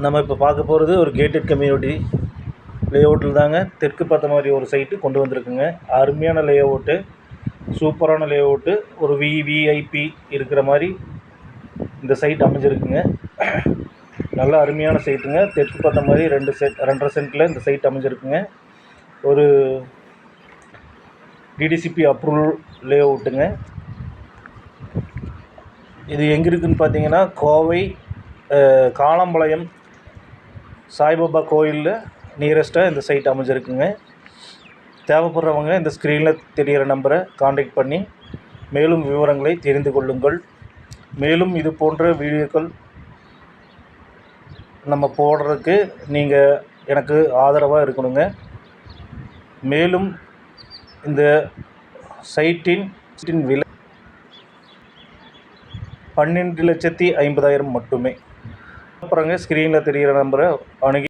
நம்ம இப்போ பார்க்க போகிறது ஒரு கேட்டட் கம்யூனிட்டி லேஅவுட்டில் தாங்க தெற்கு பார்த்த மாதிரி ஒரு சைட்டு கொண்டு வந்திருக்குங்க. அருமையான லேஅவுட்டு, சூப்பரான லேஅவுட்டு, ஒரு விவிஐபி இருக்கிற மாதிரி இந்த சைட் அமைஞ்சிருக்குங்க. நல்லா அருமையான சைட்டுங்க. தெற்கு பார்த்த மாதிரி 2.5 சென்ட்டில் இந்த சைட் அமைஞ்சிருக்குங்க. ஒரு டிடிசிபி அப்ரூவல் லேஅவுட்டுங்க. இது எங்கே இருக்குதுன்னு பார்த்தீங்கன்னா, கோவை காலம்பாளையம் சாய்பாபா கோயிலில் நியரஸ்ட்டாக இந்த சைட் அமைஞ்சிருக்குங்க. தேவைப்படுறவங்க இந்த ஸ்க்ரீனில் தெரிகிற நம்பரை காண்டாக்ட் பண்ணி மேலும் விவரங்களை தெரிந்து கொள்ளுங்கள். மேலும் இது போன்ற வீடியோக்கள் நம்ம போடுறதுக்கு நீங்கள் எனக்கு ஆதரவாக இருக்கணுங்க. மேலும் இந்த சைட்டின் விலை 12,50,000 மட்டுமே. அப்புறங்க ஸ்க்ரீனில் தெரிகிற நம்பரை அணுகி